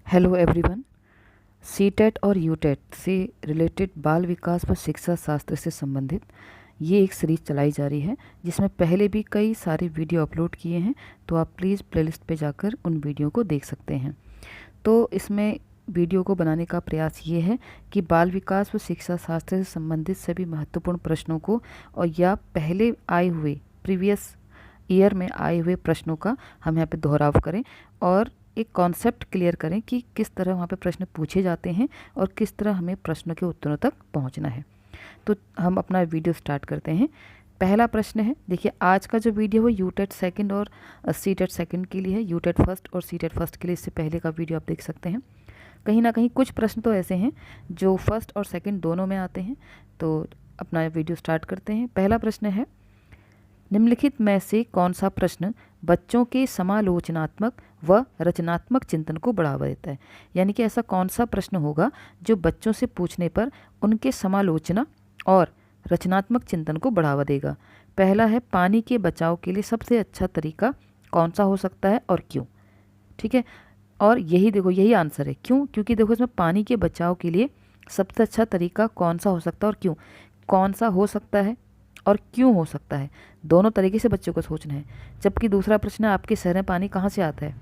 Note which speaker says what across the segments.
Speaker 1: Hello everyone. CTET और UTET से related बाल विकास व शिक्षा शास्त्र से संबंधित ये एक सीरीज़ चलाई जा रही है, जिसमें पहले भी कई सारे वीडियो अपलोड किए हैं। तो आप प्लीज़ प्लेलिस्ट पे जाकर उन वीडियो को देख सकते हैं। तो इसमें वीडियो को बनाने का प्रयास ये है कि बाल विकास व शिक्षा शास्त्र से संबंधित सभी महत्वपूर्ण प्रश्नों को और या पहले आए हुए प्रीवियस ईयर में आए हुए प्रश्नों का हम यहाँ पे दोहराव करें और एक कॉन्सेप्ट क्लियर करें कि किस तरह वहाँ पे प्रश्न पूछे जाते हैं और किस तरह हमें प्रश्नों के उत्तरों तक पहुँचना है। तो हम अपना वीडियो स्टार्ट करते हैं। पहला प्रश्न है, देखिए आज का जो वीडियो है यूटेट सेकंड और सीटेट सेकंड के लिए है, यूटेट फर्स्ट और सीटेट फर्स्ट के लिए इससे पहले का वीडियो आप देख सकते हैं। कहीं ना कहीं कुछ प्रश्न तो ऐसे हैं जो फर्स्ट और सेकंड दोनों में आते हैं। तो अपना वीडियो स्टार्ट करते हैं। पहला प्रश्न है, निम्नलिखित में से कौन सा प्रश्न बच्चों के समालोचनात्मक व रचनात्मक चिंतन को बढ़ावा देता है। यानी कि ऐसा कौन सा प्रश्न होगा जो बच्चों से पूछने पर उनके समालोचना और रचनात्मक चिंतन को बढ़ावा देगा। पहला है, पानी के बचाव के लिए सबसे अच्छा तरीका कौन सा हो सकता है और क्यों। ठीक है, और यही देखो यही आंसर है। क्यों? क्योंकि देखो इसमें पानी के बचाव के लिए सबसे अच्छा तरीका कौन सा हो सकता है और क्यों, कौन सा हो सकता है और क्यों हो सकता है, दोनों तरीके से बच्चों को सोचना है। जबकि दूसरा प्रश्न है, आपके शहर में पानी कहाँ से आता है।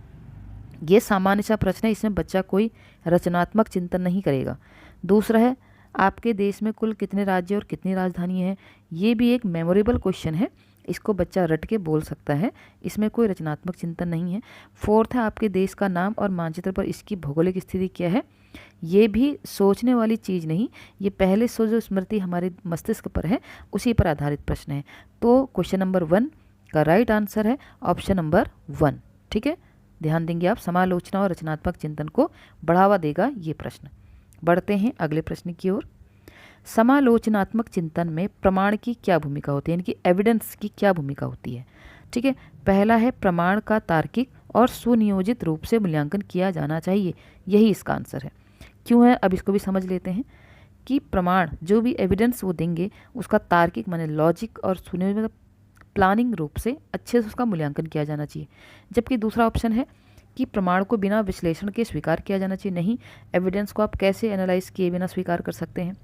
Speaker 1: ये सामान्य सा प्रश्न है, इसमें बच्चा कोई रचनात्मक चिंतन नहीं करेगा। दूसरा है, आपके देश में कुल कितने राज्य और कितनी राजधानी है। ये भी एक मेमोरेबल क्वेश्चन है, इसको बच्चा रट के बोल सकता है, इसमें कोई रचनात्मक चिंतन नहीं है। फोर्थ है, आपके देश का नाम और मानचित्र पर इसकी भौगोलिक स्थिति क्या है। ये भी सोचने वाली चीज़ नहीं, ये पहले से जो स्मृति हमारे मस्तिष्क पर है उसी पर आधारित प्रश्न है। तो क्वेश्चन नंबर 1 का राइट आंसर है ऑप्शन नंबर 1। ठीक है, ध्यान देंगे आप, समालोचना और रचनात्मक चिंतन को बढ़ावा देगा ये प्रश्न। बढ़ते हैं अगले प्रश्न की ओर। समालोचनात्मक चिंतन में प्रमाण की क्या भूमिका होती है, यानी कि एविडेंस की क्या भूमिका होती है। ठीक है, पहला है, प्रमाण का तार्किक और सुनियोजित रूप से मूल्यांकन किया जाना चाहिए। यही इसका आंसर है। क्यों है, अब इसको भी समझ लेते हैं कि प्रमाण जो भी एविडेंस वो देंगे उसका तार्किक माने लॉजिक और सुनियोजित मतलब प्लानिंग रूप से अच्छे से उसका मूल्यांकन किया जाना चाहिए। जबकि दूसरा ऑप्शन है कि प्रमाण को बिना विश्लेषण के स्वीकार किया जाना चाहिए। नहीं, एविडेंस को आप कैसे एनालाइज किए बिना स्वीकार कर सकते हैं।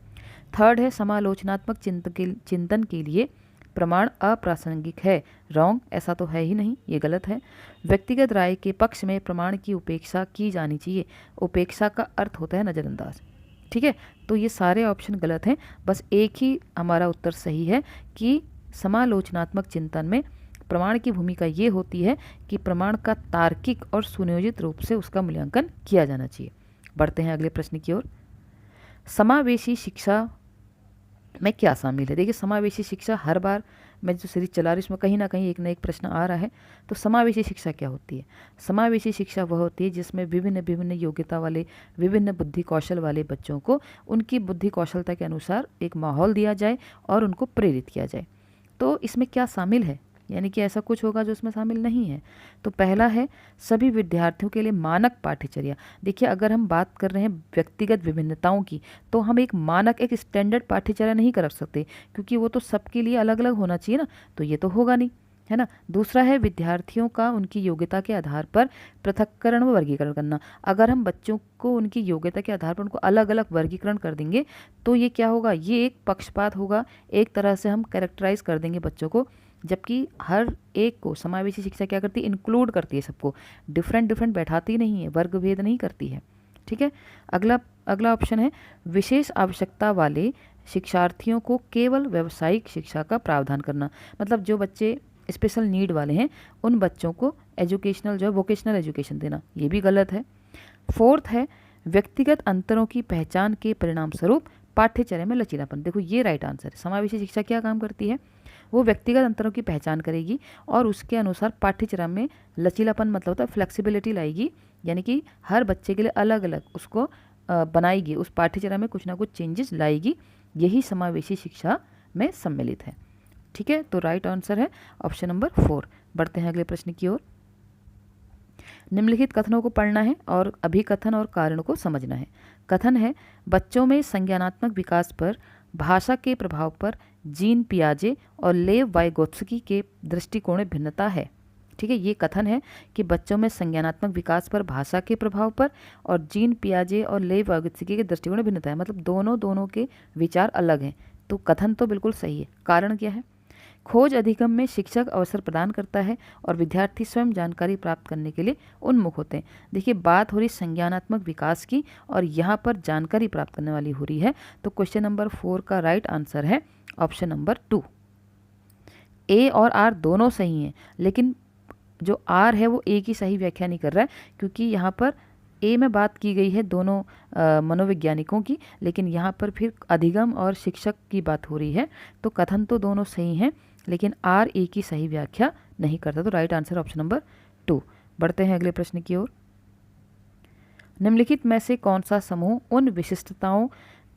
Speaker 1: थर्ड है, समालोचनात्मक चिंतन के लिए प्रमाण अप्रासंगिक है। रॉन्ग, ऐसा तो है ही नहीं, ये गलत है। व्यक्तिगत राय के पक्ष में प्रमाण की उपेक्षा की जानी चाहिए। उपेक्षा का अर्थ होता है नज़रअंदाज। ठीक है, तो ये सारे ऑप्शन गलत हैं, बस एक ही हमारा उत्तर सही है कि समालोचनात्मक चिंतन में प्रमाण की भूमिका ये होती है कि प्रमाण का तार्किक और सुनियोजित रूप से उसका मूल्यांकन किया जाना चाहिए। बढ़ते हैं अगले प्रश्न की ओर। समावेशी शिक्षा में क्या शामिल है। देखिए, समावेशी शिक्षा हर बार मैं जो सीरीज चला रही हूँ उसमें कहीं ना कहीं एक ना एक प्रश्न आ रहा है। तो समावेशी शिक्षा क्या होती है। समावेशी शिक्षा वह होती है जिसमें विभिन्न विभिन्न योग्यता वाले, विभिन्न बुद्धि कौशल वाले बच्चों को उनकी बुद्धि कौशलता के अनुसार एक माहौल दिया जाए और उनको प्रेरित किया जाए। तो इसमें क्या शामिल है, यानी कि ऐसा कुछ होगा जो इसमें शामिल नहीं है। तो पहला है, सभी विद्यार्थियों के लिए मानक पाठ्यचर्या। देखिए, अगर हम बात कर रहे हैं व्यक्तिगत विभिन्नताओं की, तो हम एक मानक एक स्टैंडर्ड पाठ्यचर्या नहीं कर सकते, क्योंकि वो तो सबके लिए अलग अलग होना चाहिए ना, तो ये तो होगा नहीं, है ना। दूसरा है, विद्यार्थियों का उनकी योग्यता के आधार पर पृथक्करण व वर्गीकरण करना। अगर हम बच्चों को उनकी योग्यता के आधार पर उनको अलग अलग वर्गीकरण कर देंगे तो ये क्या होगा, ये एक पक्षपात होगा, एक तरह से हम कैरेक्टराइज कर देंगे बच्चों को। जबकि हर एक को समावेशी शिक्षा क्या करती है, इंक्लूड करती है, सबको डिफरेंट डिफरेंट बैठाती नहीं है, वर्ग भेद नहीं करती है। ठीक है, अगला ऑप्शन है, विशेष आवश्यकता वाले शिक्षार्थियों को केवल व्यावसायिक शिक्षा का प्रावधान करना। मतलब जो बच्चे स्पेशल नीड वाले हैं उन बच्चों को एजुकेशनल जो वोकेशनल एजुकेशन देना, ये भी गलत है। फोर्थ है, व्यक्तिगत अंतरों की पहचान के परिणाम स्वरूप पाठ्यचर्या में लचीलापन। देखो, ये राइट आंसर है। समावेशी शिक्षा क्या काम करती है, वो व्यक्तिगत अंतरों की पहचान करेगी और उसके अनुसार पाठ्यक्रम में लचीलापन मतलब होता है फ्लेक्सिबिलिटी लाएगी, यानी कि हर बच्चे के लिए अलग अलग उसको बनाएगी, उस पाठ्यक्रम में कुछ ना कुछ चेंजेस लाएगी। यही समावेशी शिक्षा में सम्मिलित है। ठीक है, तो राइट आंसर है ऑप्शन नंबर 4। बढ़ते हैं अगले प्रश्न की ओर। निम्नलिखित कथनों को पढ़ना है और अभिकथन और कारण को समझना है। कथन है, बच्चों में संज्ञानात्मक विकास पर भाषा के प्रभाव पर जीन पियाजे और लेव वाइगोत्स्की के दृष्टिकोण में भिन्नता है। ठीक है, ये कथन है कि बच्चों में संज्ञानात्मक विकास पर भाषा के प्रभाव पर और जीन पियाजे और लेव वागोत्स्की के दृष्टिकोण में भिन्नता है, मतलब दोनों के विचार अलग हैं। तो कथन तो बिल्कुल सही है। कारण क्या है? खोज अधिगम में शिक्षक अवसर प्रदान करता है और विद्यार्थी स्वयं जानकारी प्राप्त करने के लिए उन्मुख होते हैं। देखिए, बात हो रही संज्ञानात्मक विकास की और यहाँ पर जानकारी प्राप्त करने वाली हो रही है। तो क्वेश्चन नंबर 4 का राइट आंसर है ऑप्शन नंबर 2। ए और आर दोनों सही हैं, लेकिन जो आर है वो ए की सही व्याख्या नहीं कर रहा है, क्योंकि यहाँ पर ए में बात की गई है दोनों मनोवैज्ञानिकों की, लेकिन यहाँ पर फिर अधिगम और शिक्षक की बात हो रही है। तो कथन तो दोनों सही हैं, लेकिन आर ए की सही व्याख्या नहीं करता। तो राइट आंसर ऑप्शन नंबर 2। बढ़ते हैं अगले प्रश्न की ओर। निम्नलिखित में से कौन सा समूह उन विशिष्टताओं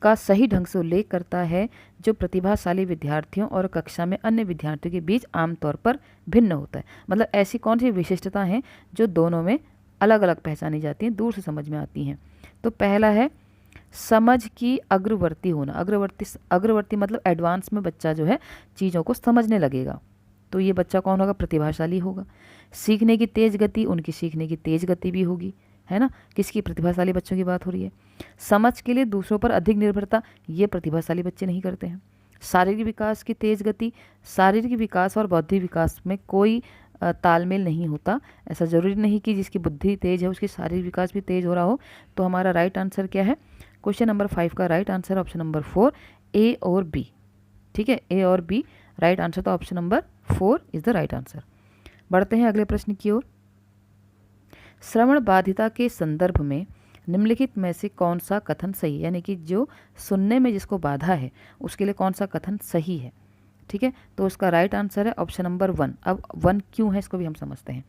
Speaker 1: का सही ढंग से उल्लेख करता है जो प्रतिभाशाली विद्यार्थियों और कक्षा में अन्य विद्यार्थियों के बीच आमतौर पर भिन्न होता है? मतलब ऐसी कौन सी विशिष्टता हैं जो दोनों में अलग अलग पहचानी जाती हैं, दूर से समझ में आती हैं? तो पहला है समझ की अग्रवर्ती होना। अग्रवर्ती मतलब एडवांस में बच्चा जो है चीज़ों को समझने लगेगा, तो ये बच्चा कौन होगा? प्रतिभाशाली होगा। सीखने की तेज गति, उनकी सीखने की तेज गति भी होगी, है ना? किसकी? प्रतिभाशाली बच्चों की बात हो रही है। समझ के लिए दूसरों पर अधिक निर्भरता, ये प्रतिभाशाली बच्चे नहीं करते हैं। शारीरिक विकास की तेज गति, शारीरिक विकास और बौद्धिक विकास में कोई तालमेल नहीं होता। ऐसा जरूरी नहीं कि जिसकी बुद्धि तेज है उसकी शारीरिक विकास भी तेज हो रहा हो। तो हमारा राइट आंसर क्या है? क्वेश्चन नंबर 5 का राइट आंसर ऑप्शन नंबर 4, ए और बी। ठीक है, ए और बी राइट आंसर। तो option number 4 is the right answer. बढ़ते हैं अगले प्रश्न की ओर। श्रवण बाधिता के संदर्भ में निम्नलिखित में से कौन सा कथन सही है? यानी कि जो सुनने में जिसको बाधा है उसके लिए कौन सा कथन सही है? ठीक है, तो उसका राइट आंसर है ऑप्शन नंबर 1। अब 1 क्यों है इसको भी हम समझते हैं।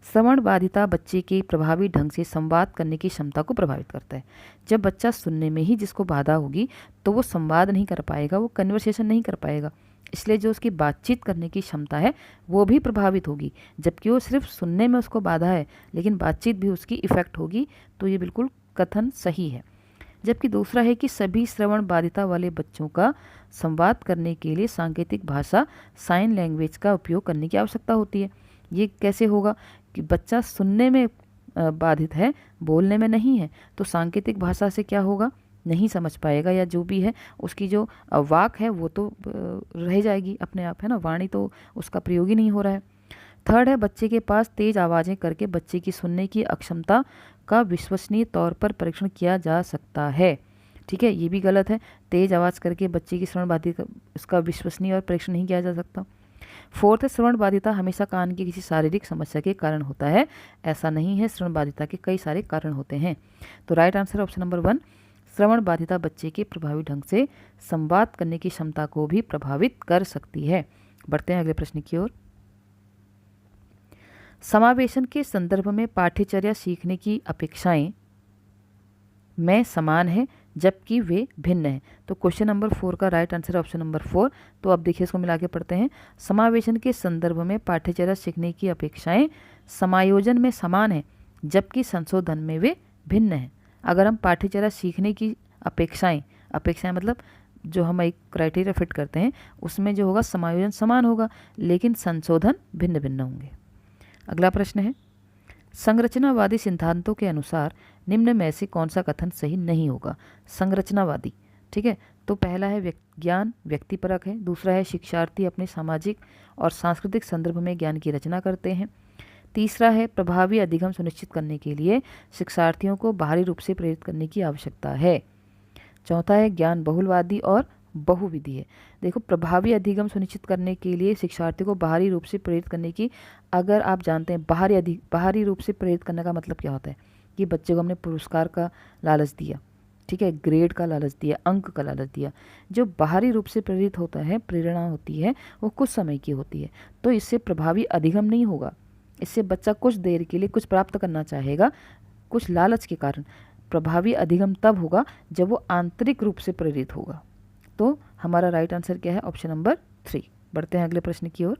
Speaker 1: श्रवण बाधिता बच्चे की प्रभावी ढंग से संवाद करने की क्षमता को प्रभावित करता है। जब बच्चा सुनने में ही जिसको बाधा होगी तो वो संवाद नहीं कर पाएगा, वो कन्वर्सेशन नहीं कर पाएगा, इसलिए जो उसकी बातचीत करने की क्षमता है वो भी प्रभावित होगी। जबकि वो सिर्फ सुनने में उसको बाधा है लेकिन बातचीत भी उसकी इफेक्ट होगी। तो ये बिल्कुल कथन सही है। जबकि दूसरा है कि सभी श्रवण बाधिता वाले बच्चों का संवाद करने के लिए सांकेतिक भाषा साइन लैंग्वेज का उपयोग करने की आवश्यकता होती है। ये कैसे होगा कि बच्चा सुनने में बाधित है, बोलने में नहीं है, तो सांकेतिक भाषा से क्या होगा? नहीं समझ पाएगा, या जो भी है उसकी जो वाक है वो तो रह जाएगी अपने आप, है ना? वाणी तो उसका प्रयोग ही नहीं हो रहा है। थर्ड है बच्चे के पास तेज आवाज़ें करके बच्चे की सुनने की अक्षमता का विश्वसनीय तौर पर परीक्षण किया जा सकता है। ठीक है, ये भी गलत है। तेज आवाज़ करके बच्चे की श्रवण बाधिता उसका विश्वसनीय और परीक्षण नहीं किया जा सकता। फोर्थ है श्रवण बाधिता हमेशा कान की किसी शारीरिक समस्या के कारण होता है। ऐसा नहीं है, श्रवण बाधिता के कई सारे कारण होते हैं। तो राइट आंसर ऑप्शन नंबर 1, श्रवण बाधिता बच्चे के प्रभावी ढंग से संवाद करने की क्षमता को भी प्रभावित कर सकती है। बढ़ते हैं अगले प्रश्न की ओर। समावेशन के संदर्भ में पाठ्यचर्या सीखने की अपेक्षाएं में समान है जबकि वे भिन्न हैं। तो क्वेश्चन नंबर 4 का राइट आंसर ऑप्शन नंबर 4। तो अब देखिए इसको मिला के पढ़ते हैं। समावेशन के संदर्भ में पाठ्यचर्या सीखने की अपेक्षाएं समायोजन में समान है जबकि संशोधन में वे भिन्न हैं। अगर हम पाठ्यचर्या सीखने की अपेक्षाएं मतलब जो हम एक क्राइटेरिया फिट करते हैं उसमें जो होगा समायोजन समान होगा लेकिन संशोधन भिन्न भिन्न होंगे। अगला प्रश्न है, संरचनावादी सिद्धांतों के अनुसार निम्न में से कौन सा कथन सही नहीं होगा? संरचनावादी, ठीक है, तो पहला है ज्ञान व्यक्तिपरक है। दूसरा है शिक्षार्थी अपने सामाजिक और सांस्कृतिक संदर्भ में ज्ञान की रचना करते हैं। तीसरा है प्रभावी अधिगम सुनिश्चित करने के लिए शिक्षार्थियों को बाहरी रूप से प्रेरित करने की आवश्यकता है। चौथा है ज्ञान बहुलवादी और बहुविधि है। देखो, प्रभावी अधिगम सुनिश्चित करने के लिए शिक्षार्थी को बाहरी रूप से प्रेरित करने की, अगर आप जानते हैं बाहरी रूप से प्रेरित करने का मतलब क्या होता है कि बच्चे को हमने पुरस्कार का लालच दिया, ठीक है, ग्रेड का लालच दिया, अंक का लालच दिया। जो बाहरी रूप से प्रेरित होता है, प्रेरणा होती है, वो कुछ समय की होती है, तो इससे प्रभावी अधिगम नहीं होगा। इससे बच्चा कुछ देर के लिए कुछ प्राप्त करना चाहेगा, कुछ लालच के कारण। प्रभावी अधिगम तब होगा जब वो आंतरिक रूप से प्रेरित होगा। तो हमारा राइट आंसर क्या है? Option number 3। बढ़ते हैं अगले प्रश्न की ओर।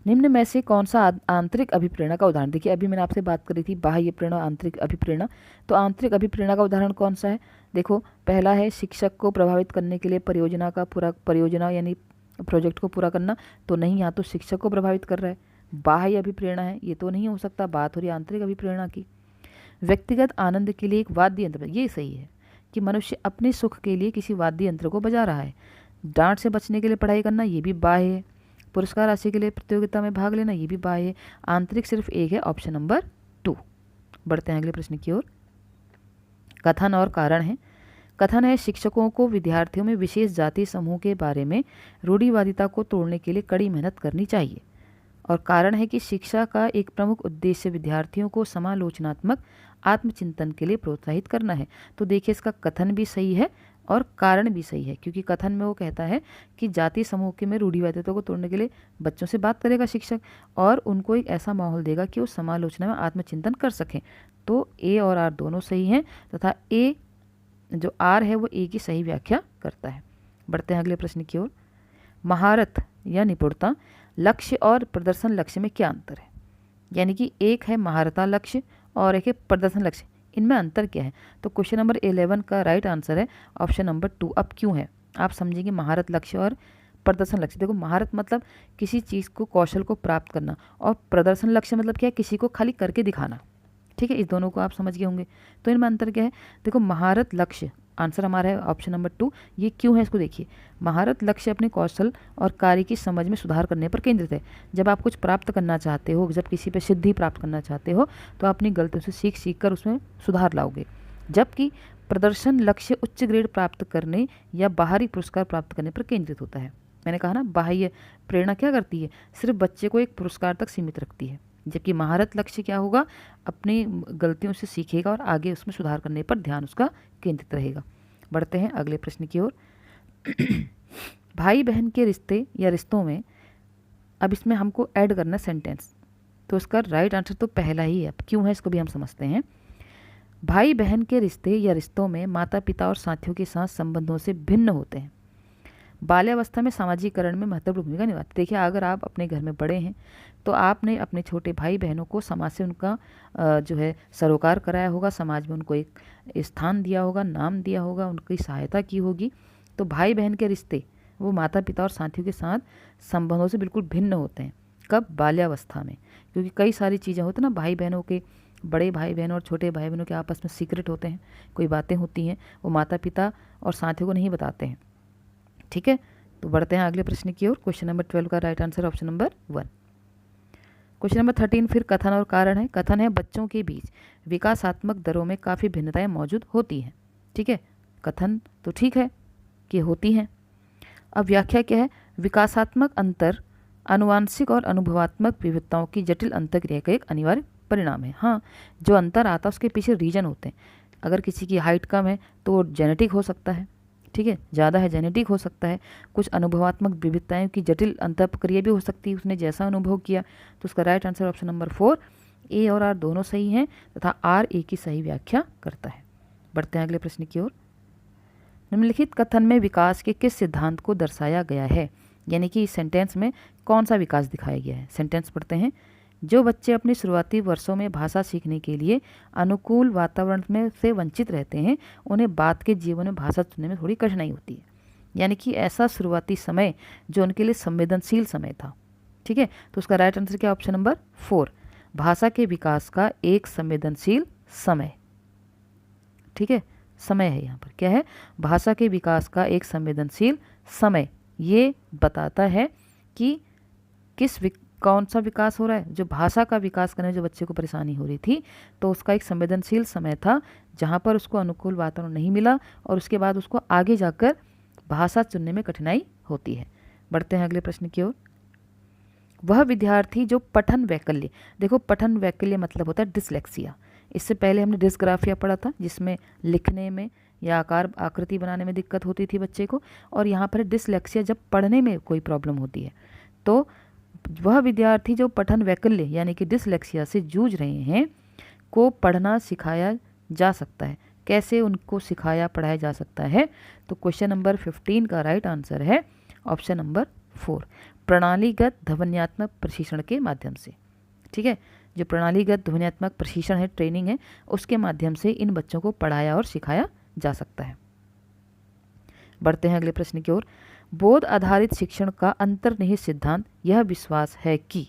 Speaker 1: निम्न में से कौन सा आंतरिक अभिप्रेरणा का उदाहरण? देखिए, अभी मैंने आपसे बात करी थी बाह्य प्रेरणा, आंतरिक अभिप्रेरणा। तो आंतरिक अभिप्रेरणा का उदाहरण कौन सा है? देखो, पहला है शिक्षक को प्रभावित करने के लिए परियोजना यानी प्रोजेक्ट को पूरा करना। तो नहीं, यहाँ तो शिक्षक को प्रभावित कर रहा है, बाह्य अभिप्रेरणा है, ये तो नहीं हो सकता, बात हो रही आंतरिक अभिप्रेरणा की। व्यक्तिगत आनंद के लिए एक वाद्य यंत्र, ये सही है कि मनुष्य अपने सुख के लिए किसी वाद्य यंत्र को बजा रहा है। डांट से बचने के लिए पढ़ाई करना, ये भी बाह्य है। पुरस्कार राशि के लिए प्रतियोगिता में भाग लेना, ये भी बाह्य है। आंतरिक सिर्फ एक है, ऑप्शन नंबर 2। बढ़ते हैं अगले प्रश्न की ओर। कथन और कारण है। कथन है शिक्षकों को विद्यार्थियों में विशेष जाति समूह के बारे में रूढ़िवादिता को तोड़ने के लिए कड़ी मेहनत करनी चाहिए। और कारण है कि शिक्षा का एक प्रमुख उद्देश्य विद्यार्थियों को समालोचनात्मक आत्मचिंतन के लिए प्रोत्साहित करना है। तो देखिए इसका कथन भी सही है और कारण भी सही है, क्योंकि कथन में वो कहता है कि जाति समूह के में रूढ़िवादिता को तोड़ने के लिए बच्चों से बात करेगा शिक्षक और उनको एक ऐसा माहौल देगा कि वो समालोचना में आत्मचिंतन कर सकें। तो ए और आर दोनों सही हैं तथा ए जो आर है वो ए की सही व्याख्या करता है। बढ़ते हैं अगले प्रश्न की ओर। महारत या निपुणता, लक्ष्य और प्रदर्शन लक्ष्य में क्या अंतर है? यानी कि एक है महारता लक्ष्य और एक है प्रदर्शन लक्ष्य, इनमें अंतर क्या है? तो क्वेश्चन नंबर 11 का राइट आंसर है ऑप्शन नंबर 2। अब क्यों है आप समझेंगे। महारत लक्ष्य और प्रदर्शन लक्ष्य, देखो महारत मतलब किसी चीज़ को, कौशल को प्राप्त करना, और प्रदर्शन लक्ष्य मतलब क्या है, किसी को खाली करके दिखाना। ठीक है, इस दोनों को आप समझ गए होंगे। तो इनमें अंतर क्या है? देखो महारत लक्ष्य, आंसर हमारा है ऑप्शन नंबर 2। ये क्यों है इसको देखिए। महारत लक्ष्य अपने कौशल और कार्य की समझ में सुधार करने पर केंद्रित है। जब आप कुछ प्राप्त करना चाहते हो, जब किसी पर सिद्धि प्राप्त करना चाहते हो, तो आप अपनी गलतियों से सीख कर उसमें सुधार लाओगे। जबकि प्रदर्शन लक्ष्य उच्च ग्रेड प्राप्त करने या बाहरी पुरस्कार प्राप्त करने पर केंद्रित होता है। मैंने कहा ना, बाह्य प्रेरणा क्या करती है, सिर्फ बच्चे को एक पुरस्कार तक सीमित रखती है, जबकि महारत लक्ष्य क्या होगा, अपनी गलतियों से सीखेगा और आगे उसमें सुधार करने पर ध्यान उसका केंद्रित रहेगा। बढ़ते हैं अगले प्रश्न की ओर। भाई बहन के रिश्ते या रिश्तों में, अब इसमें हमको ऐड करना सेंटेंस, तो इसका राइट आंसर तो पहला ही है। अब क्यों है इसको भी हम समझते हैं। भाई बहन के रिश्ते या रिश्तों में माता पिता और साथियों के साथ संबंधों से भिन्न होते हैं। बाल्यावस्था में सामाजिकरण में महत्वपूर्ण भूमिका निभाते। देखिए अगर आप अपने घर में बड़े हैं तो आपने अपने छोटे भाई बहनों को समाज से उनका जो है सरोकार कराया होगा, समाज में उनको एक स्थान दिया होगा, नाम दिया होगा, उनकी सहायता की होगी। तो भाई बहन के रिश्ते वो माता पिता और साथियों के साथ संबंधों से बिल्कुल भिन्न होते हैं। कब? बाल्यावस्था में, क्योंकि कई सारी चीज़ें होती हैं ना, भाई बहनों के, बड़े भाई बहनों और छोटे भाई बहनों के आपस में सीक्रेट होते हैं, कोई बातें होती हैं वो माता पिता और साथियों को नहीं बताते हैं। ठीक है, तो बढ़ते हैं अगले प्रश्न की ओर। क्वेश्चन नंबर 12 का right answer option number 1। Question number 13 फिर कथन और कारण है। कथन है बच्चों के बीच विकासात्मक दरों में काफ़ी भिन्नताएं मौजूद होती हैं। ठीक है, कथन तो ठीक है कि होती हैं। अब व्याख्या क्या है? विकासात्मक अंतर आनुवांशिक और अनुभवात्मक विविधताओं की जटिल अंतर्क्रिया का एक अनिवार्य परिणाम है। हाँ, जो अंतर आता है उसके पीछे रीजन होते हैं। अगर किसी की हाइट कम है तो वो जेनेटिक हो सकता है, ठीक है, ज़्यादा है जेनेटिक हो सकता है। कुछ अनुभवात्मक विविधताएं की जटिल अंतःक्रिया भी हो सकती है, उसने जैसा अनुभव किया। तो उसका राइट आंसर ऑप्शन नंबर 4। ए और आर दोनों सही हैं तथा आर ए की सही व्याख्या करता है। बढ़ते हैं अगले प्रश्न की ओर। निम्नलिखित कथन में विकास के किस सिद्धांत को दर्शाया गया है? यानी कि इस सेंटेंस में कौन सा विकास दिखाया गया है? सेंटेंस पढ़ते हैं। जो बच्चे अपने शुरुआती वर्षों में भाषा सीखने के लिए अनुकूल वातावरण में से वंचित रहते हैं, उन्हें बाद के जीवन में भाषा चुनने में थोड़ी कठिनाई होती है। यानी कि ऐसा शुरुआती समय जो उनके लिए संवेदनशील समय था। ठीक है, तो उसका राइट आंसर क्या? ऑप्शन नंबर 4, भाषा के विकास का एक संवेदनशील समय। ठीक है, समय है यहाँ पर, क्या है? भाषा के विकास का एक संवेदनशील समय। ये बताता है कि कौन सा विकास हो रहा है। जो भाषा का विकास करने में जो बच्चे को परेशानी हो रही थी, तो उसका एक संवेदनशील समय था जहाँ पर उसको अनुकूल वातावरण नहीं मिला और उसके बाद उसको आगे जाकर भाषा चुनने में कठिनाई होती है। बढ़ते हैं अगले प्रश्न की ओर। वह विद्यार्थी जो पठन वैकल्य, देखो पठन वैकल्य मतलब होता है डिसलेक्सिया। इससे पहले हमने डिस्ग्राफिया पढ़ा था जिसमें लिखने में या आकार आकृति बनाने में दिक्कत होती थी बच्चे को, और यहाँ पर डिसलेक्सिया जब पढ़ने में कोई प्रॉब्लम होती है। तो वह विद्यार्थी जो पठन वैकल्य यानी कि डिसलेक्सिया से जूझ रहे हैं को पढ़ना सिखाया जा सकता है। कैसे उनको सिखाया पढ़ाया जा सकता है? तो क्वेश्चन नंबर 15 का राइट आंसर है ऑप्शन नंबर 4, प्रणालीगत ध्वन्यात्मक प्रशिक्षण के माध्यम से। ठीक है, जो प्रणालीगत ध्वन्यात्मक प्रशिक्षण है, ट्रेनिंग है, उसके माध्यम से इन बच्चों को पढ़ाया और सिखाया जा सकता है। बढ़ते हैं अगले प्रश्न की ओर। बोध आधारित शिक्षण का अंतर्निहित सिद्धांत यह विश्वास है कि,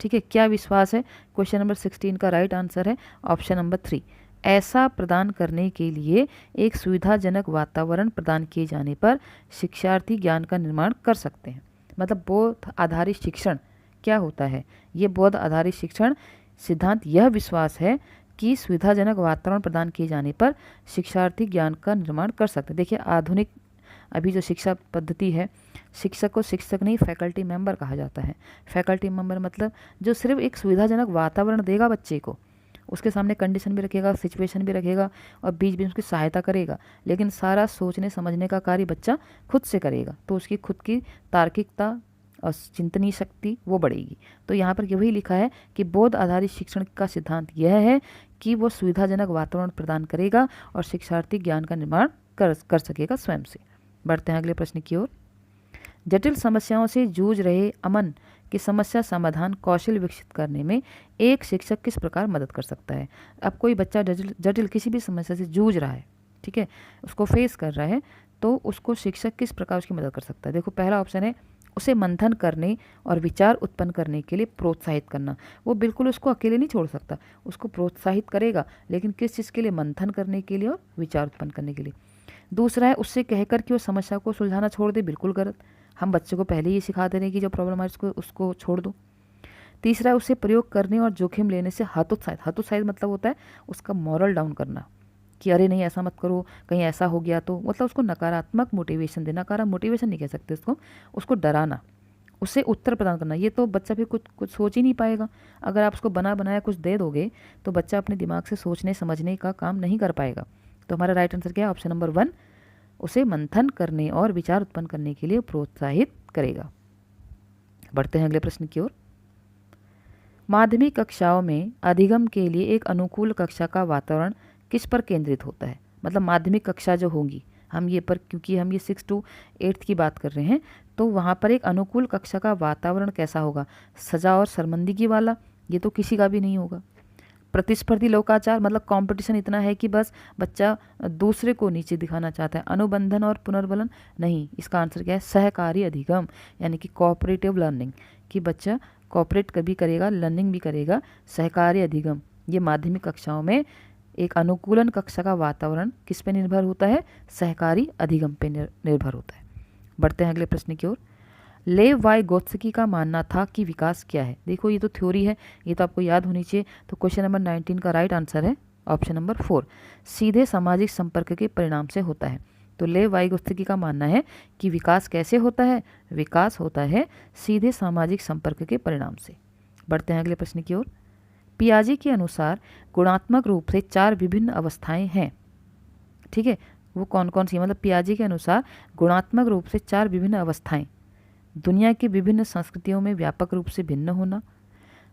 Speaker 1: ठीक है, क्या विश्वास है? क्वेश्चन नंबर 16 का राइट आंसर है ऑप्शन नंबर 3। ऐसा प्रदान करने के लिए एक सुविधाजनक वातावरण प्रदान किए जाने पर शिक्षार्थी ज्ञान का निर्माण कर सकते हैं। मतलब बोध आधारित शिक्षण क्या होता है? ये बोध आधारित शिक्षण सिद्धांत यह विश्वास है कि सुविधाजनक वातावरण प्रदान किए जाने पर शिक्षार्थी ज्ञान का निर्माण कर सकते हैं। देखिए, आधुनिक अभी जो शिक्षा पद्धति है, शिक्षक को शिक्षक नहीं फैकल्टी मेंबर कहा जाता है। फैकल्टी मेंबर मतलब जो सिर्फ एक सुविधाजनक वातावरण देगा बच्चे को, उसके सामने कंडीशन भी रखेगा, सिचुएशन भी रखेगा और बीच बीच उसकी सहायता करेगा, लेकिन सारा सोचने समझने का कार्य बच्चा खुद से करेगा, तो उसकी खुद की तार्किकता और चिंतनीय शक्ति वो बढ़ेगी। तो यहाँ पर वही लिखा है कि बोध आधारित शिक्षण का सिद्धांत यह है कि वो सुविधाजनक वातावरण प्रदान करेगा और शिक्षार्थी ज्ञान का निर्माण कर सकेगा स्वयं से। बढ़ते हैं अगले प्रश्न की ओर। जटिल समस्याओं से जूझ रहे अमन की समस्या समाधान कौशल विकसित करने में एक शिक्षक किस प्रकार मदद कर सकता है? अब कोई बच्चा जटिल किसी भी समस्या से जूझ रहा है, ठीक है, उसको फेस कर रहा है, तो उसको शिक्षक किस प्रकार उसकी मदद कर सकता है? देखो, पहला ऑप्शन है उसे मंथन करने और विचार उत्पन्न करने के लिए प्रोत्साहित करना। वो बिल्कुल उसको अकेले नहीं छोड़ सकता, उसको प्रोत्साहित करेगा, लेकिन किस चीज़ के लिए? मंथन करने के लिए और विचार उत्पन्न करने के लिए। दूसरा है उससे कहकर कि वो समस्या को सुलझाना छोड़ दे, बिल्कुल गलत। हम बच्चे को पहले ही सिखा दे रहे हैं कि जो प्रॉब्लम है उसको छोड़ दो। तीसरा है उसे प्रयोग करने और जोखिम लेने से हतोत्साहित मतलब होता है उसका मॉरल डाउन करना, कि अरे नहीं ऐसा मत करो, कहीं ऐसा हो गया तो, मतलब उसको नकारात्मक मोटिवेशन देना। नकारात्मक मोटिवेशन नहीं कह सकते उसको डराना, उससे उत्तर प्रदान करना। ये तो बच्चा फिर कुछ सोच ही नहीं पाएगा। अगर आप उसको बना बनाया कुछ दे दोगे तो बच्चा अपने दिमाग से सोचने समझने का काम नहीं कर पाएगा। तो हमारा राइट आंसर क्या है? ऑप्शन नंबर 1, उसे मंथन करने और विचार उत्पन्न करने के लिए प्रोत्साहित करेगा। बढ़ते हैं अगले प्रश्न की ओर। माध्यमिक कक्षाओं में अधिगम के लिए एक अनुकूल कक्षा का वातावरण किस पर केंद्रित होता है? मतलब माध्यमिक कक्षा जो होंगी, हम ये पर क्योंकि हम ये 6 to 8 की बात कर रहे हैं, तो वहाँ पर एक अनुकूल कक्षा का वातावरण कैसा होगा? सजा और शर्मिंदगी वाला? ये तो किसी का भी नहीं होगा। प्रतिस्पर्धी लोकाचार मतलब कंपटीशन इतना है कि बस बच्चा दूसरे को नीचे दिखाना चाहता है। अनुबंधन और पुनर्बलन? नहीं, इसका आंसर क्या है? सहकारी अधिगम, यानी कि कोऑपरेटिव लर्निंग, कि बच्चा कोऑपरेट कभी करेगा, लर्निंग भी करेगा। सहकारी अधिगम ये माध्यमिक कक्षाओं में एक अनुकूलन कक्षा का वातावरण किस पे निर्भर होता है? सहकारी अधिगम पे निर्भर होता है। बढ़ते हैं अगले प्रश्न की ओर। लेव वाइगोत्स्की का मानना था कि विकास क्या है? देखो, ये तो थ्योरी है, ये तो आपको याद होनी चाहिए। तो क्वेश्चन नंबर 19 का राइट आंसर है ऑप्शन नंबर 4, सीधे सामाजिक संपर्क के परिणाम से होता है। तो लेव वाइगोत्स्की का मानना है कि विकास कैसे होता है? विकास होता है सीधे सामाजिक संपर्क के परिणाम से। बढ़ते हैं अगले प्रश्न की ओर। पियाजे के अनुसार गुणात्मक रूप से 4 विभिन्न अवस्थाएं हैं, ठीक है, वो कौन कौन सी? मतलब पियाजे के अनुसार गुणात्मक रूप से 4 विभिन्न अवस्थाएं, दुनिया की विभिन्न संस्कृतियों में व्यापक रूप से भिन्न होना,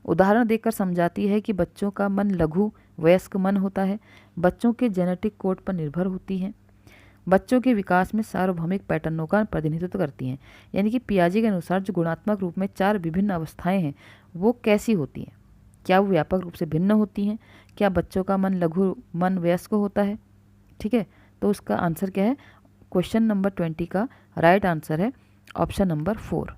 Speaker 1: उदाहरण देकर समझाती है कि बच्चों का मन लघु वयस्क मन होता है, बच्चों के जेनेटिक कोड पर निर्भर होती है, बच्चों के विकास में सार्वभौमिक पैटर्नों का प्रतिनिधित्व करती हैं। यानी कि पियाजे के अनुसार जो गुणात्मक रूप में 4 विभिन्न अवस्थाएं हैं वो कैसी होती हैं? क्या वो व्यापक रूप से भिन्न होती हैं? क्या बच्चों का मन लघु मन वयस्क होता है? ठीक है, तो उसका आंसर क्या है? क्वेश्चन नंबर 20 का राइट आंसर है ऑप्शन नंबर 4।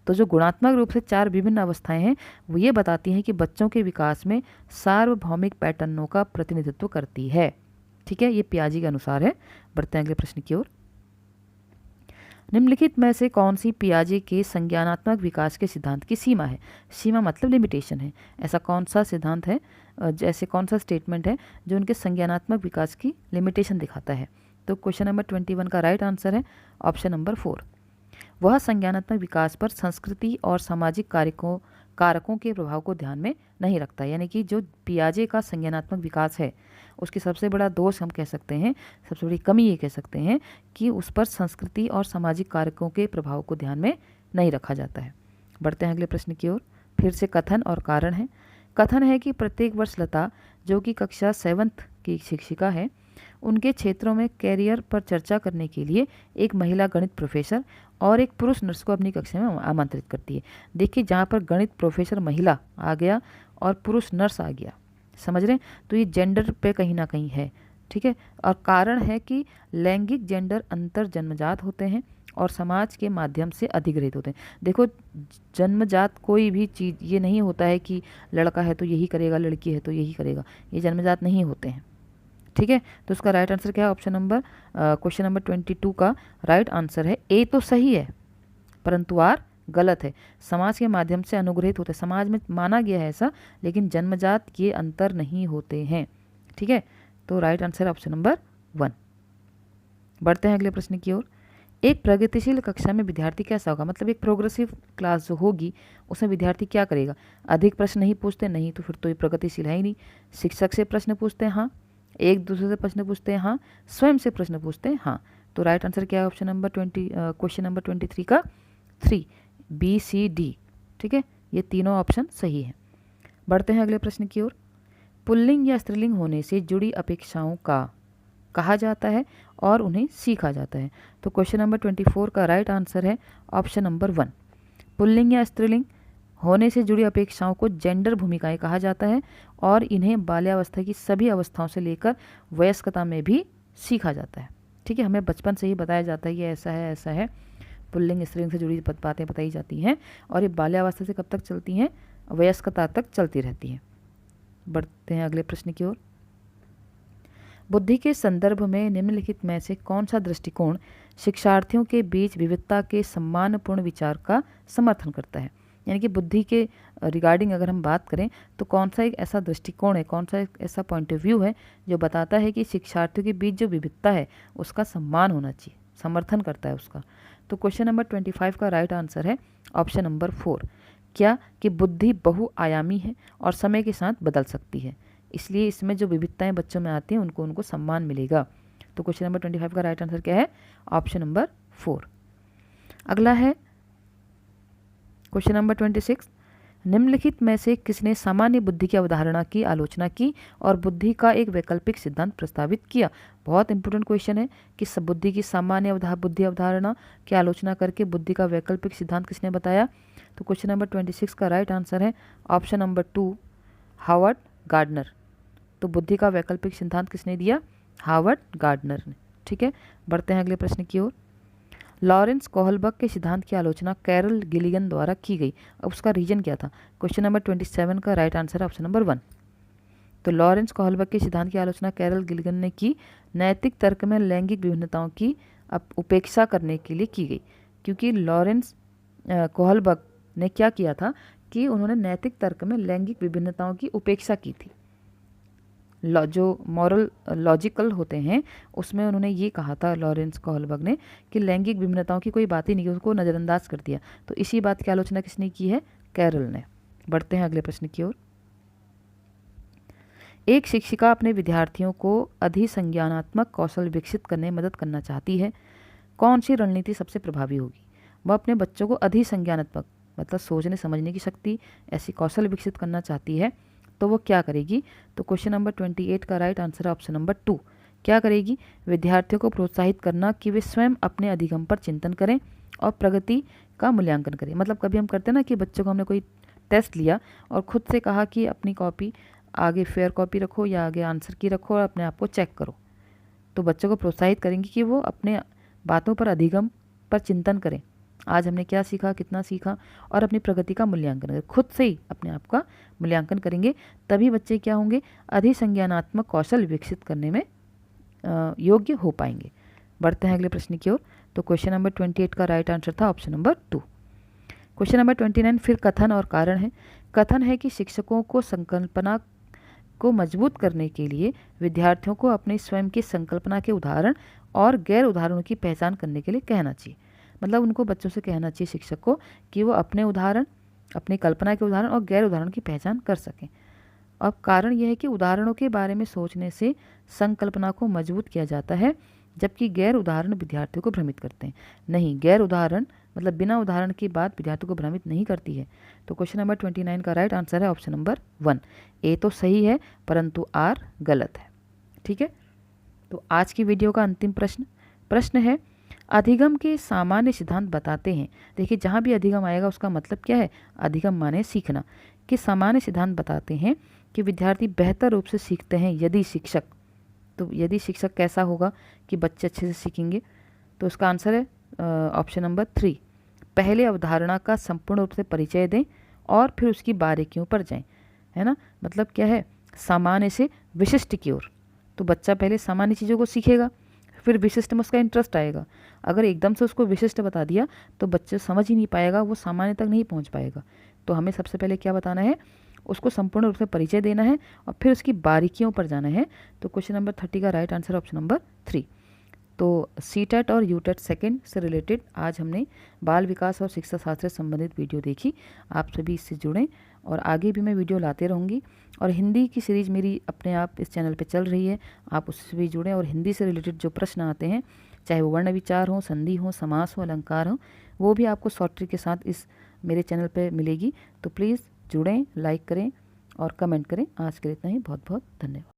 Speaker 1: तो जो गुणात्मक रूप से 4 विभिन्न अवस्थाएं हैं वो ये बताती हैं कि बच्चों के विकास में सार्वभौमिक पैटर्नों का प्रतिनिधित्व करती है। ठीक है, ये पियाजे के अनुसार है। बढ़ते हैं अगले प्रश्न की ओर। निम्नलिखित में से कौन सी पियाजे के संज्ञानात्मक विकास के सिद्धांत की सीमा है? सीमा मतलब लिमिटेशन है। ऐसा कौन सा सिद्धांत है, जैसे कौन सा स्टेटमेंट है जो उनके संज्ञानात्मक विकास की लिमिटेशन दिखाता है? तो क्वेश्चन नंबर 21 का राइट आंसर है ऑप्शन नंबर 4। वह संज्ञानात्मक विकास पर संस्कृति और सामाजिक कारकों के प्रभाव को ध्यान में नहीं रखता। यानी कि जो पियाजे का संज्ञानात्मक विकास है उसकी सबसे बड़ा दोष हम कह सकते हैं, सबसे बड़ी कमी ये कह सकते हैं कि उस पर संस्कृति और सामाजिक कारकों के प्रभाव को ध्यान में नहीं रखा जाता है। बढ़ते हैं अगले प्रश्न की ओर। फिर से कथन और कारण है। कथन है कि प्रत्येक वर्ष लता, जो कि कक्षा 7th की शिक्षिका है, उनके क्षेत्रों में कैरियर पर चर्चा करने के लिए एक महिला गणित प्रोफेसर और एक पुरुष नर्स को अपनी कक्षा में आमंत्रित करती है। देखिए, जहाँ पर गणित प्रोफेसर महिला आ गया और पुरुष नर्स आ गया, समझ रहे हैं? तो ये जेंडर पे कहीं ना कहीं है। ठीक है, और कारण है कि लैंगिक जेंडर अंतर जन्मजात होते हैं और समाज के माध्यम से अधिग्रहित होते हैं। देखो, जन्मजात कोई भी चीज़ ये नहीं होता है कि लड़का है तो यही करेगा, लड़की है तो यही करेगा, ये जन्मजात नहीं होते हैं। ठीक है, तो उसका राइट आंसर क्या है? ऑप्शन नंबर क्वेश्चन नंबर 22 का राइट आंसर है ए तो सही है परंतु आर गलत है। समाज के माध्यम से अनुग्रहित होते, समाज में माना गया है ऐसा, लेकिन जन्मजात ये अंतर नहीं होते हैं। ठीक है, तो राइट आंसर ऑप्शन नंबर 1। बढ़ते हैं अगले प्रश्न की ओर। एक प्रगतिशील कक्षा में विद्यार्थी कैसा होगा? मतलब एक प्रोग्रेसिव क्लास जो होगी उसमें विद्यार्थी क्या करेगा? अधिक प्रश्न नहीं पूछते, नहीं तो फिर तो ये प्रगतिशील है ही नहीं। शिक्षक से प्रश्न पूछते हैं, हाँ। एक दूसरे से प्रश्न पूछते हैं, हाँ। स्वयं से प्रश्न पूछते हैं, हाँ। तो राइट आंसर क्या है? ऑप्शन नंबर क्वेश्चन नंबर 23 का 3 बी सी डी। ठीक है, ये तीनों ऑप्शन सही है। बढ़ते हैं अगले प्रश्न की ओर। पुल्लिंग या स्त्रीलिंग होने से जुड़ी अपेक्षाओं का कहा जाता है और उन्हें सीखा जाता है। तो क्वेश्चन नंबर 24 का राइट आंसर है ऑप्शन नंबर 1। पुल्लिंग या स्त्रीलिंग होने से जुड़ी अपेक्षाओं को जेंडर भूमिकाएं कहा जाता है और इन्हें बाल्यावस्था की सभी अवस्थाओं से लेकर वयस्कता में भी सीखा जाता है। ठीक है, हमें बचपन से ही बताया जाता है ये ऐसा है, ऐसा है। पुल्लिंग स्त्रीलिंग से जुड़ी बातें बताई जाती हैं और ये बाल्यावस्था से कब तक चलती हैं? वयस्कता तक चलती रहती हैं। बढ़ते हैं अगले प्रश्न की ओर। बुद्धि के संदर्भ में निम्नलिखित में से कौन सा दृष्टिकोण शिक्षार्थियों के बीच विविधता के सम्मानपूर्ण विचार का समर्थन करता है? यानी कि बुद्धि के रिगार्डिंग अगर हम बात करें तो कौन सा एक ऐसा दृष्टिकोण है, कौन सा एक ऐसा पॉइंट ऑफ व्यू है जो बताता है कि शिक्षार्थियों के बीच जो विविधता है उसका सम्मान होना चाहिए, समर्थन करता है उसका? तो क्वेश्चन नंबर 25 का राइट आंसर है ऑप्शन नंबर 4। क्या कि बुद्धि बहुआयामी है और समय के साथ बदल सकती है, इसलिए इसमें जो विविधताएं बच्चों में आती हैं उनको सम्मान मिलेगा। तो क्वेश्चन नंबर 25 का राइट आंसर क्या है? Option number 4। अगला है क्वेश्चन नंबर 26। निम्नलिखित में से किसने सामान्य बुद्धि की अवधारणा की आलोचना की और बुद्धि का एक वैकल्पिक सिद्धांत प्रस्तावित किया? बहुत इंपॉर्टेंट क्वेश्चन है कि सब बुद्धि की सामान्य बुद्धि अवधारणा की आलोचना करके बुद्धि का वैकल्पिक सिद्धांत किसने बताया? तो क्वेश्चन नंबर 26 का राइट आंसर है ऑप्शन नंबर 2 हावर्ड गार्डनर। तो बुद्धि का वैकल्पिक सिद्धांत किसने दिया? हावर्ड गार्डनर ने। ठीक है, बढ़ते हैं अगले प्रश्न की ओर। लॉरेंस कोहलबर्ग के सिद्धांत की आलोचना कैरल गिलिगन द्वारा की गई, अब उसका रीजन क्या था? क्वेश्चन नंबर 27 का राइट आंसर है ऑप्शन नंबर 1। तो लॉरेंस कोहलबर्ग के सिद्धांत की आलोचना कैरल गिलिगन ने की नैतिक तर्क में लैंगिक विभिन्नताओं की उपेक्षा करने के लिए की गई, क्योंकि लॉरेंस कोहलबर्ग ने क्या किया था कि उन्होंने नैतिक तर्क में लैंगिक विभिन्नताओं की उपेक्षा की थी। जो मॉरल लॉजिकल होते हैं उसमें उन्होंने ये कहा था लॉरेंस कोहलबर्ग ने कि लैंगिक विभिन्नताओं की कोई बात ही नहीं, उसको नज़रअंदाज कर दिया। तो इसी बात की आलोचना किसने की है? कैरल ने। बढ़ते हैं अगले प्रश्न की ओर। एक शिक्षिका अपने विद्यार्थियों को अधिसंज्ञानात्मक कौशल विकसित करने में मदद करना चाहती है, कौन सी रणनीति सबसे प्रभावी होगी? वह अपने बच्चों को अधिसंज्ञानात्मक मतलब सोचने समझने की शक्ति, ऐसी कौशल विकसित करना चाहती है, तो वो क्या करेगी? तो क्वेश्चन नंबर 28 का राइट आंसर है ऑप्शन नंबर 2। क्या करेगी? विद्यार्थियों को प्रोत्साहित करना कि वे स्वयं अपने अधिगम पर चिंतन करें और प्रगति का मूल्यांकन करें। मतलब कभी हम करते हैं ना कि बच्चों को हमने कोई टेस्ट लिया और खुद से कहा कि अपनी कॉपी आगे फेयर कॉपी रखो या आगे आंसर की रखो और अपने आप को चेक करो, तो बच्चों को प्रोत्साहित करेंगे कि वो अपने बातों पर अधिगम पर चिंतन करें, आज हमने क्या सीखा, कितना सीखा, और अपनी प्रगति का मूल्यांकन करें। खुद से ही अपने आप का मूल्यांकन करेंगे, तभी बच्चे क्या होंगे? अधिसंज्ञानात्मक कौशल विकसित करने में योग्य हो पाएंगे। बढ़ते हैं अगले प्रश्न की ओर। तो क्वेश्चन नंबर 28 का राइट आंसर था ऑप्शन नंबर 2। क्वेश्चन नंबर 29 फिर कथन और कारण है। कथन है कि शिक्षकों को संकल्पना को मजबूत करने के लिए विद्यार्थियों को अपने स्वयं की संकल्पना के उदाहरण और गैर उदाहरणों की पहचान करने के लिए कहना चाहिए। मतलब उनको बच्चों से कहना चाहिए शिक्षक को कि वो अपने उदाहरण, अपनी कल्पना के उदाहरण और गैर उदाहरण की पहचान कर सकें। अब कारण यह है कि उदाहरणों के बारे में सोचने से संकल्पना को मजबूत किया जाता है, जबकि गैर उदाहरण विद्यार्थियों को भ्रमित करते हैं। नहीं, गैर उदाहरण मतलब बिना उदाहरण की बात विद्यार्थियों को भ्रमित नहीं करती है। तो क्वेश्चन नंबर 29 का राइट आंसर है ऑप्शन नंबर 1। ए तो सही है परंतु आर गलत है। ठीक है, तो आज की वीडियो का अंतिम प्रश्न है, अधिगम के सामान्य सिद्धांत बताते हैं। देखिए, जहाँ भी अधिगम आएगा उसका मतलब क्या है? अधिगम माने सीखना। कि सामान्य सिद्धांत बताते हैं कि विद्यार्थी बेहतर रूप से सीखते हैं यदि शिक्षक, तो यदि शिक्षक कैसा होगा कि बच्चे अच्छे से सीखेंगे? तो उसका आंसर है ऑप्शन नंबर 3, पहले अवधारणा का संपूर्ण रूप से परिचय दें और फिर उसकी बारीकियों पर जाएं, है ना। मतलब क्या है, सामान्य से विशिष्ट की ओर। तो बच्चा पहले सामान्य चीज़ों को सीखेगा, फिर विशिष्ट में उसका इंटरेस्ट आएगा। अगर एकदम से उसको विशिष्ट बता दिया तो बच्चे समझ ही नहीं पाएगा, वो सामान्य तक नहीं पहुंच पाएगा। तो हमें सबसे पहले क्या बताना है, उसको संपूर्ण रूप से परिचय देना है और फिर उसकी बारीकियों पर जाना है। तो क्वेश्चन नंबर 30 का राइट आंसर ऑप्शन नंबर 3। तो सीटेट और यूटेट सेकंड से रिलेटेड आज हमने बाल विकास और शिक्षा शास्त्र से संबंधित वीडियो देखी। आप सभी इससे जुड़ें और आगे भी मैं वीडियो लाते रहूँगी। और हिंदी की सीरीज़ मेरी अपने आप इस चैनल पे चल रही है, आप उससे भी जुड़ें। और हिंदी से रिलेटेड जो प्रश्न आते हैं, चाहे वो वर्ण विचार हो, संधि हो, समास हो, अलंकार हो, वो भी आपको शॉर्ट ट्रिक के साथ इस मेरे चैनल पर मिलेगी। तो प्लीज़ जुड़ें, लाइक करें और कमेंट करें। आज के लिए इतना ही, बहुत बहुत धन्यवाद।